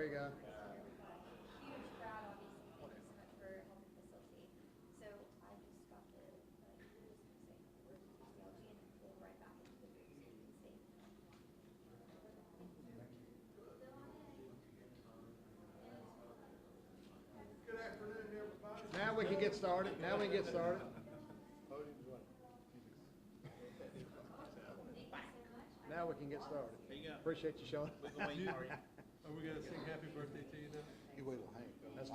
There you go. Huge crowd, obviously. Thank you so much for helping facilitate. So I just got the, just gonna say a couple words of theology and then pull right back into the booth so you can see. Good afternoon, everybody. Now we can get started. Now we can get started. Now we can get started. There you go. Appreciate you showing. We've been waiting for you. Are we gonna sing happy birthday to you now? You will, Hank. That's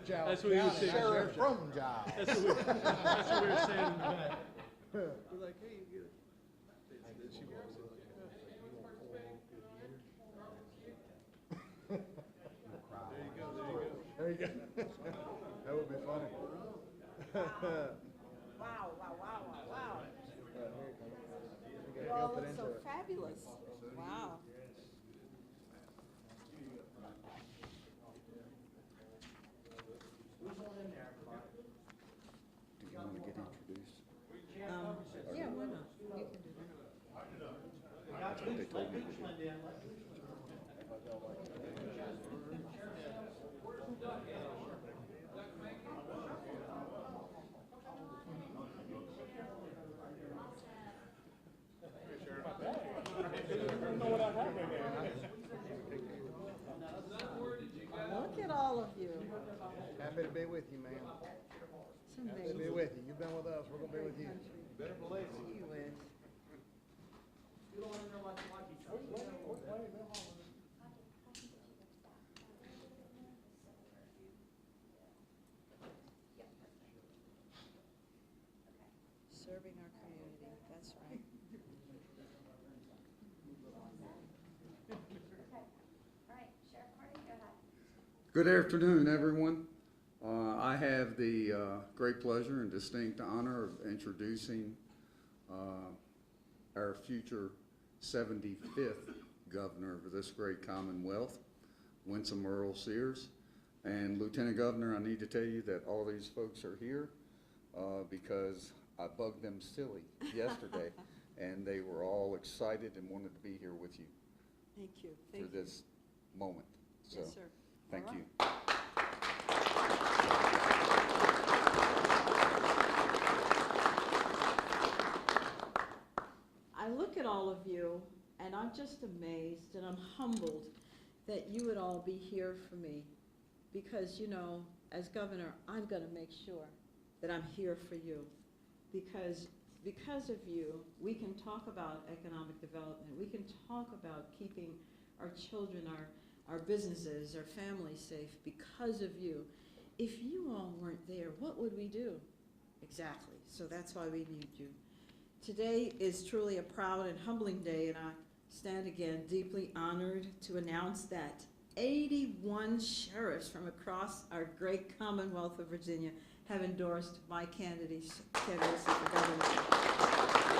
Giles. That's what he was saying. Sheriff from Giles. That's what we were saying in the back. We're like, hey, you get it. Then she walks in like, there you go, there you go. There you go. That would be funny. Wow, wow, wow, wow, wow. You You all look so fabulous. Wow. Do you want to get introduced? Yeah, why not? You can do that. That's what they told me to do. Look at all of you. Happy to be with you, ma'am. It's Happy to be amazing. with you. You've been with us. We're gonna be with you. Better believe it. See you with. Serving our community, that's right. All right, Sheriff Martin, go ahead. Good afternoon, everyone. I have the great pleasure and distinct honor of introducing our future 75th governor of this great commonwealth, Winsome Earle-Sears. And Lieutenant Governor, I need to tell you that all these folks are here because I bugged them silly yesterday, and they were all excited and wanted to be here with you Thank you. for Thank you. this moment. So, Yes, sir. thank All you. right. I look at all of you, and I'm just amazed and I'm humbled that you would all be here for me. Because, you know, as governor, I'm going to make sure that I'm here for you. Because of you, we can talk about economic development. We can talk about keeping our children, our businesses, our families safe because of you. If you all weren't there, what would we do? Exactly. So that's why we need you. Today is truly a proud and humbling day, and I stand again deeply honored to announce that 81 sheriffs from across our great Commonwealth of Virginia have endorsed my candidacy for governor.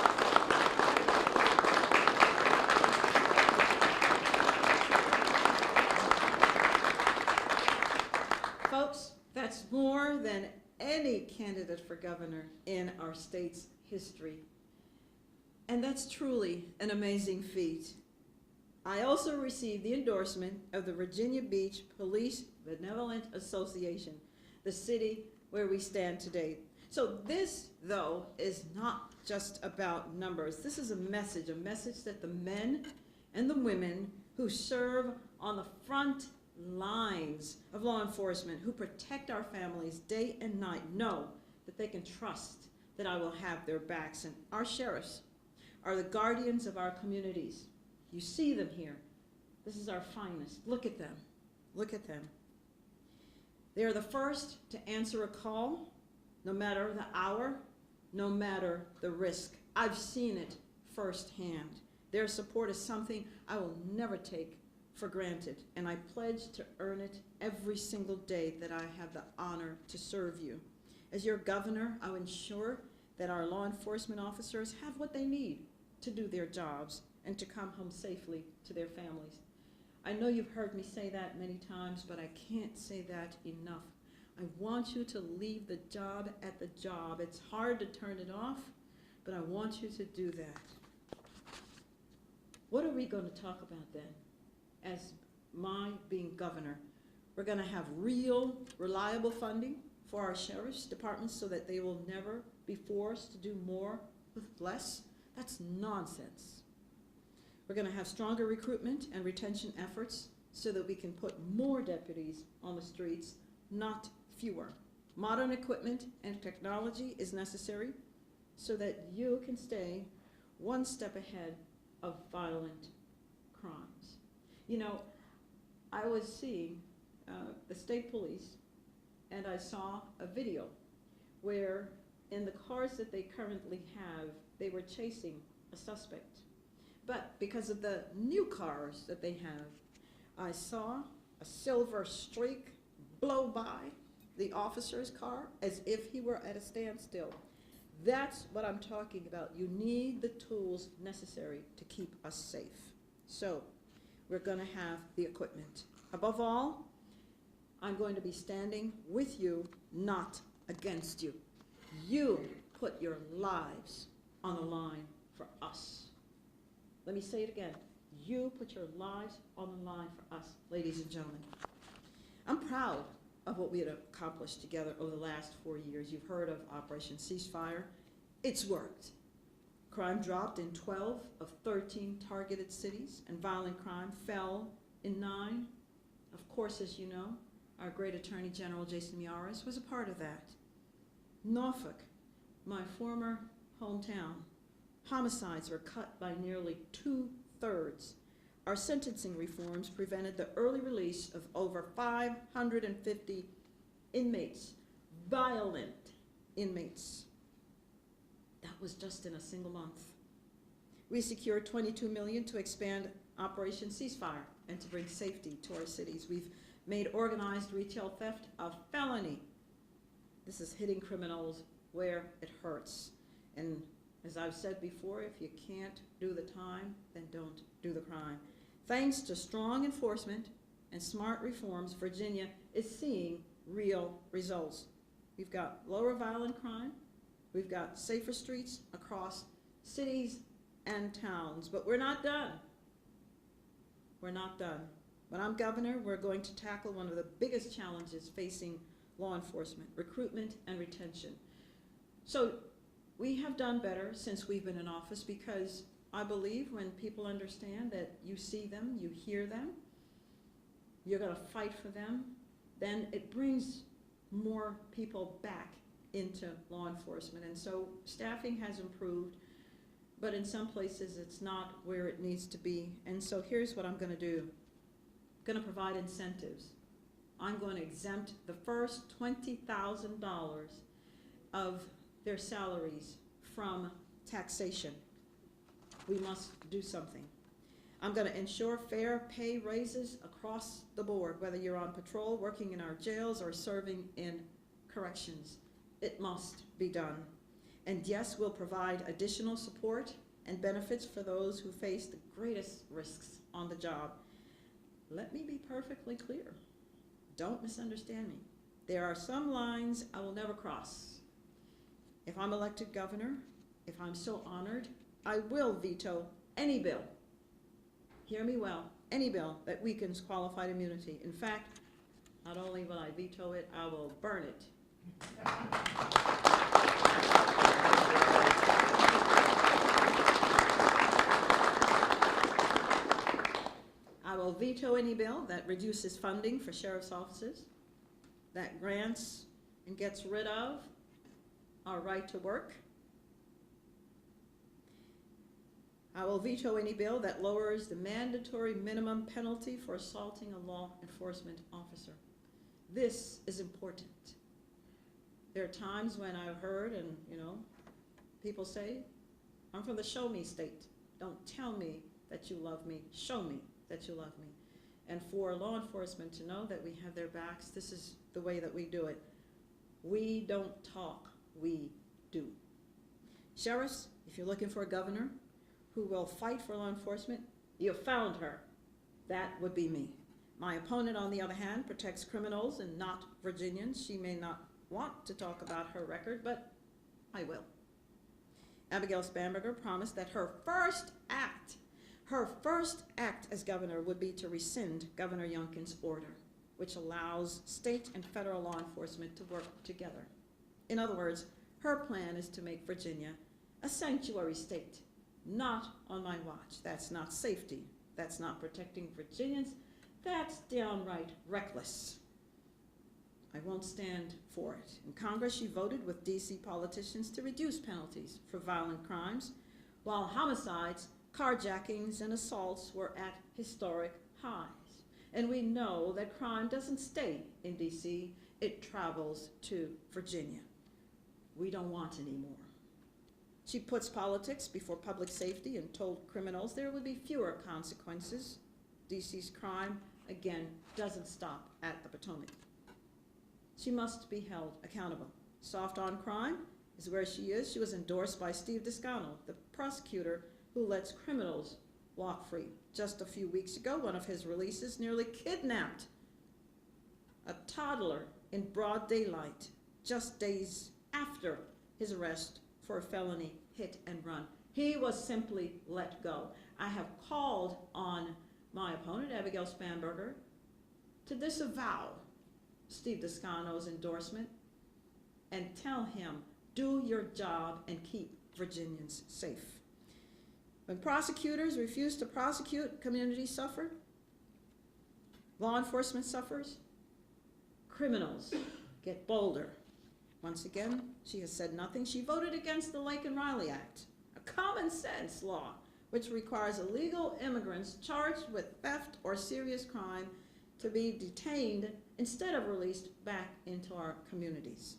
Folks, that's more than any candidate for governor in our state's history. And that's truly an amazing feat. I also received the endorsement of the Virginia Beach Police Benevolent Association, the city where we stand today. So this, though, is not just about numbers. This is a message that the men and the women who serve on the front lines of law enforcement, who protect our families day and night, know that they can trust that I will have their backs. And our sheriffs are the guardians of our communities. You see them here. This is our finest. Look at them. Look at them. They are the first to answer a call, no matter the hour, no matter the risk. I've seen it firsthand. Their support is something I will never take for granted, and I pledge to earn it every single day that I have the honor to serve you. As your governor, I will ensure that our law enforcement officers have what they need to do their jobs and to come home safely to their families. I know you've heard me say that many times, but I can't say that enough. I want you to leave the job at the job. It's hard to turn it off, but I want you to do that. What are we going to talk about then? As my being governor, we're gonna have real, reliable funding for our sheriff's departments so that they will never be forced to do more with less. That's nonsense. We're gonna have stronger recruitment and retention efforts so that we can put more deputies on the streets, not fewer. Modern equipment and technology is necessary so that you can stay one step ahead of violent crimes. You know, I was seeing the state police, and I saw a video where in the cars that they currently have, they were chasing a suspect. But because of the new cars that they have, I saw a silver streak blow by the officer's car as if he were at a standstill. That's what I'm talking about. You need the tools necessary to keep us safe. So we're gonna have the equipment. Above all, I'm going to be standing with you, not against you. You put your lives on the line for us. Let me say it again. You put your lives on the line for us, ladies and gentlemen. I'm proud of what we had accomplished together over the last 4 years. You've heard of Operation Ceasefire. It's worked. Crime dropped in 12 of 13 targeted cities, and violent crime fell in 9. Of course, as you know, our great Attorney General, Jason Miyares, was a part of that. Norfolk, my former hometown, homicides were cut by nearly 2/3. Our sentencing reforms prevented the early release of over 550 inmates, violent inmates. That was just in a single month. We secured $22 million to expand Operation Ceasefire and to bring safety to our cities. We've made organized retail theft a felony. This is hitting criminals where it hurts. And as I've said before, if you can't do the time, then don't do the crime. Thanks to strong enforcement and smart reforms, Virginia is seeing real results. We've got lower violent crime. We've got safer streets across cities and towns, but we're not done. We're not done. When I'm governor, we're going to tackle one of the biggest challenges facing law enforcement: recruitment and retention. So we have done better since we've been in office because I believe when people understand that you see them, you hear them, you're going to fight for them, then it brings more people back into law enforcement. And so staffing has improved, but in some places it's not where it needs to be. And so here's what I'm going to do. I'm going to provide incentives. I'm going to exempt the first $20,000 of their salaries from taxation. We must do something. I'm going to ensure fair pay raises across the board, whether you're on patrol, working in our jails, or serving in corrections. It must be done. And yes, we'll provide additional support and benefits for those who face the greatest risks on the job. Let me be perfectly clear. Don't misunderstand me. There are some lines I will never cross. If I'm elected governor, if I'm so honored, I will veto any bill, hear me well, any bill that weakens qualified immunity. In fact, not only will I veto it, I will burn it. I will veto any bill that reduces funding for sheriff's offices, that grants and gets rid of our right to work. I will veto any bill that lowers the mandatory minimum penalty for assaulting a law enforcement officer. This is important. There are times when I've heard and, people say, I'm from the show me state. Don't tell me that you love me, show me that you love me. And for law enforcement to know that we have their backs, this is the way that we do it. We don't talk, we do. Sheriffs, if you're looking for a governor who will fight for law enforcement, you found her. That would be me. My opponent, on the other hand, protects criminals and not Virginians. She may not want to talk about her record, but I will. Abigail Spanberger promised that her first act Her first act as governor would be to rescind Governor Youngkin's order, which allows state and federal law enforcement to work together. In other words, her plan is to make Virginia a sanctuary state. Not on my watch. That's not safety. That's not protecting Virginians. That's downright reckless. I won't stand for it. In Congress, she voted with D.C. politicians to reduce penalties for violent crimes, while homicides, carjackings, and assaults were at historic highs. And we know that crime doesn't stay in D.C., it travels to Virginia. We don't want any more. She puts politics before public safety and told criminals there would be fewer consequences. D.C.'s crime, again, doesn't stop at the Potomac. She must be held accountable. Soft on crime is where she is. She was endorsed by Steve Descano, the prosecutor who lets criminals walk free. Just a few weeks ago, one of his releases nearly kidnapped a toddler in broad daylight, just days after his arrest for a felony hit and run. He was simply let go. I have called on my opponent, Abigail Spanberger, to disavow Steve Descano's endorsement and tell him, do your job and keep Virginians safe. When prosecutors refuse to prosecute, communities suffer, law enforcement suffers, criminals get bolder. Once again, she has said nothing. She voted against the Lake and Riley Act, a common sense law which requires illegal immigrants charged with theft or serious crime to be detained instead of released back into our communities.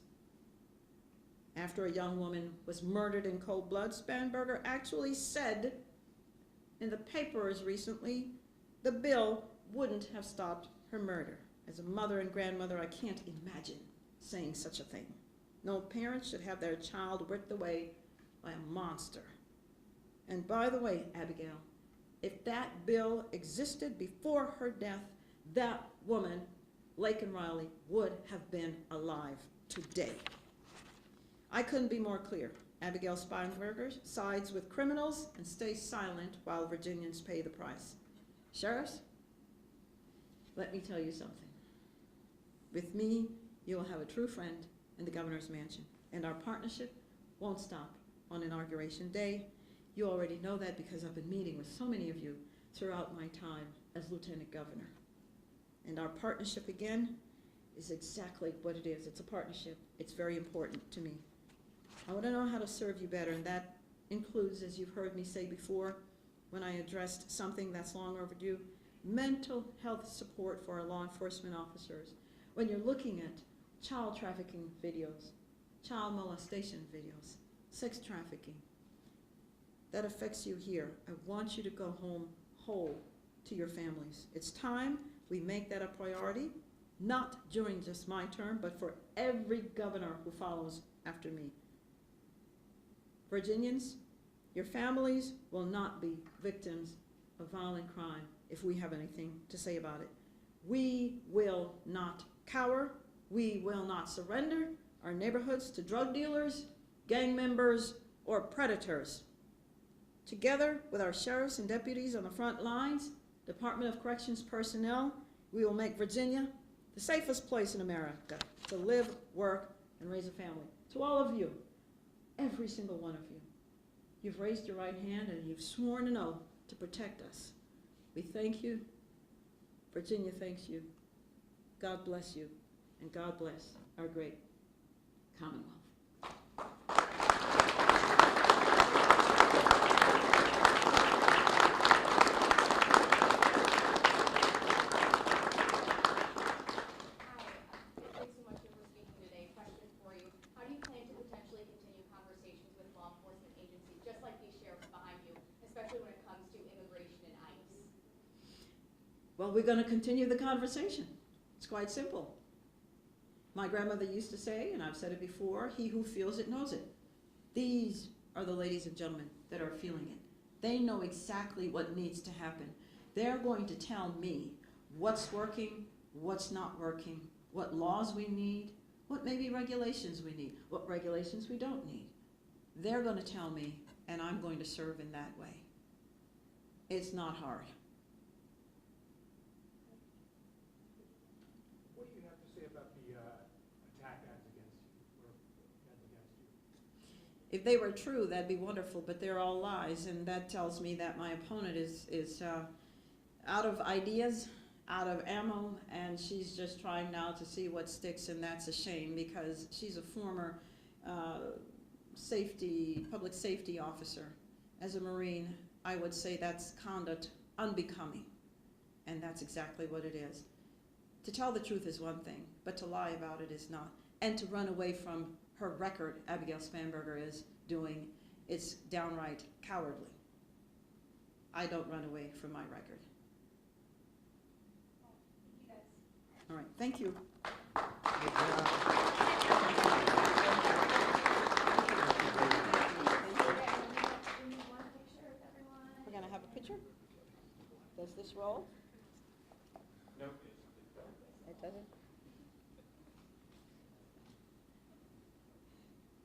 After a young woman was murdered in cold blood, Spanberger actually said in the papers recently the bill wouldn't have stopped her murder. As a mother and grandmother, I can't imagine saying such a thing. No parent should have their child ripped away by a monster. And by the way, Abigail, if that bill existed before her death, that woman, Lake and Riley, would have been alive today. I couldn't be more clear. Abigail Spanberger sides with criminals and stays silent while Virginians pay the price. Sheriffs, let me tell you something. With me, you will have a true friend in the governor's mansion, and our partnership won't stop on Inauguration Day. You already know that because I've been meeting with so many of you throughout my time as Lieutenant Governor. And our partnership, again, is exactly what it is. It's a partnership. It's very important to me. I want to know how to serve you better, and that includes, as you've heard me say before, when I addressed something that's long overdue, mental health support for our law enforcement officers. When you're looking at child trafficking videos, child molestation videos, sex trafficking, that affects you here. I want you to go home whole to your families. It's time we make that a priority, not during just my term, but for every governor who follows after me. Virginians, your families will not be victims of violent crime if we have anything to say about it. We will not cower. We will not surrender our neighborhoods to drug dealers, gang members, or predators. Together with our sheriffs and deputies on the front lines, Department of Corrections personnel, we will make Virginia the safest place in America to live, work, and raise a family. To all of you, every single one of you, you've raised your right hand and you've sworn an oath to protect us. We thank you. Virginia thanks you. God bless you, and God bless our great Commonwealth. Well, we're going to continue the conversation. It's quite simple. My grandmother used to say, and I've said it before, he who feels it knows it. These are the ladies and gentlemen that are feeling it. They know exactly what needs to happen. They're going to tell me what's working, what's not working, what laws we need, what maybe regulations we need, what regulations we don't need. They're going to tell me, and I'm going to serve in that way. It's not hard. What do you have to say about the attack ads against you, or ads against you? If they were true, that'd be wonderful, but they're all lies, and that tells me that my opponent is out of ideas, out of ammo, and she's just trying now to see what sticks, and that's a shame, because she's a former public safety officer. As a Marine, I would say that's conduct unbecoming, and that's exactly what it is. To tell the truth is one thing, but to lie about it is not. And to run away from her record, Abigail Spanberger is doing, it's downright cowardly. I don't run away from my record. Thank you guys. All right, thank you. We need one picture of everyone. We're gonna have a picture? Does this roll? No. It doesn't?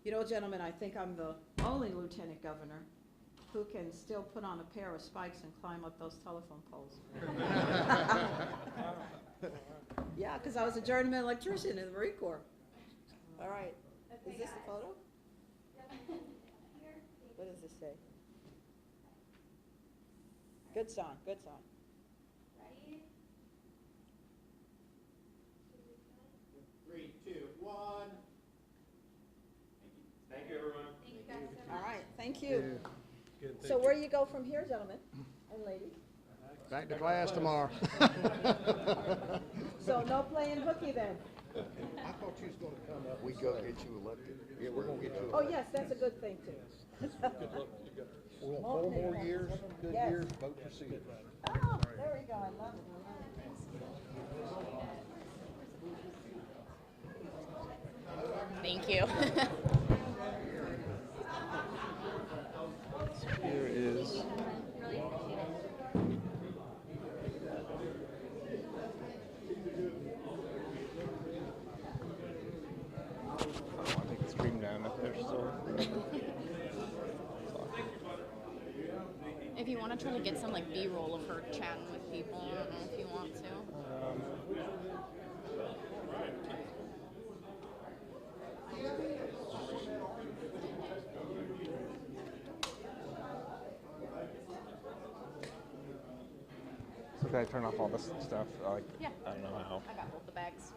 You know, gentlemen, I think I'm the only lieutenant governor who can still put on a pair of spikes and climb up those telephone poles. Yeah, because I was a journeyman electrician in the Marine Corps. All right, is Okay, this the guys. photo? Here. What does this say? Good song, good song. Ready? 3, 2, 1. Thank you, everyone. Thank you guys so much. All right, thank you. Good, So thank where you go from here, gentlemen and ladies? Back to class tomorrow. So no playing hooky then? I thought you was gonna come up. We go get you elected. Yeah, we're gonna get you. Oh, yes, that's a good thing too. Good luck to you guys. We want 4 more years, good Yes. years, vote your seat. Oh, there we go, I love it. Thank you. Here is, Really appreciate it. I think it's streamed down if there's still. If you want to try to get some like B-roll of her chatting with people, I don't know if you want to. So can I turn off all this stuff? Like, Yeah. I don't know how. I got both the bags.